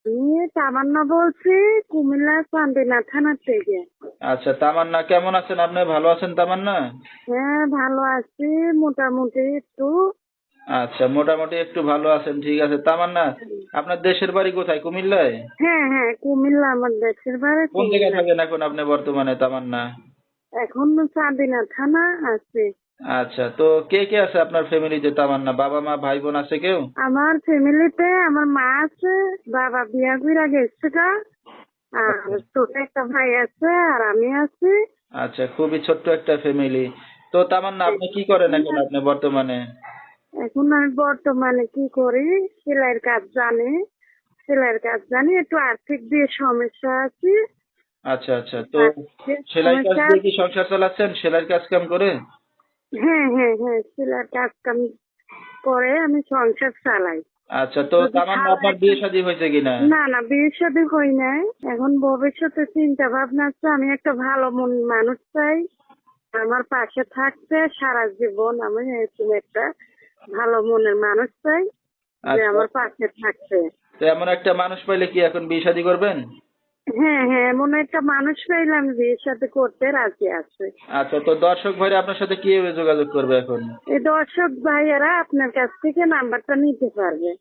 আমি তামান্না বলছি, কুমিল্লা চান্দিনা থানার থেকে। আচ্ছা, তামান্না কেমন আছেন আপনি? ভালো আছেন তামান্না? হ্যাঁ, ভালো আছি মোটামুটি একটু। আচ্ছা, মোটামুটি একটু ভালো আছেন, ঠিক আছে। তামান্না, আপনার দেশের বাড়ি কোথায়? কুমিল্লায়? হ্যাঁ হ্যাঁ, কুমিল্লা আমার দেশের বাড়ি কোন জায়গায় কুমিল্লা। থাকেন এখন আপনি বর্তমানে তামান্না? এখন চান্দিনা থানা আছে। আচ্ছা, তো কে কে আছে আপনার ফ্যামিলিতে তামান্না? বাবা মা ভাই বোন আছে কেউ? আমার ফ্যামিলিতে আমার মা আছে, বাবা বিয়া কইরা গেছে গা, আর আচ্ছা ছোট একটা ভাই আছে, আর আমি আছি। আচ্ছা, খুবই ছোট্ট একটা ফ্যামিলি। তো তামান্না, আপনি কি করেন এখন আপনি বর্তমানে? এখন আমি বর্তমানে কি করি, সেলাইয়ের কাজ জানি। সেলাইয়ের কাজ জানি, একটু আর্থিক দিয়ে সমস্যা আছে। আচ্ছা আচ্ছা, তো আর্থিক সেলাই কাজ সমস্যা। দিয়ে কি সংসার চালাচ্ছেন? সেলাইয়ের কাজ কাম করে? হ্যাঁ হ্যাঁ হ্যাঁ, সেলাইয়ের কাজ কাম করে আমি সংসার চালাই। আচ্ছা, তো যদি তামান্না ভালো আপনার একটা। বিয়ে শাদী হয়েছে কিনা? না না, বিয়ের সাথে হই নাই। এখন ভবিষ্যতে চিন্তা ভাবনা আছে, আমি একটা ভালো মন মানুষ চাই আমার পাশে থাকতে সারা জীবন। আমি এরকম একটা ভালো মনের মানুষ চাই, যে আচ্ছা, আমার পাশে থাকতে। তো এমন একটা মানুষ পাইলে কি এখন বিয়ে শাদী করবেন? হ্যাঁ হ্যাঁ, এমন একটা মানুষ পাইলে আমি বিয়ের সাথে করতে রাজি আছি। আচ্ছা, তো দর্শক ভাইরা আপনার সাথে কিভাবে যোগাযোগ করবে এখন? এই দর্শক ভাইয়েরা আপনার কাছ থেকে নাম্বারটা নিতে পারবে।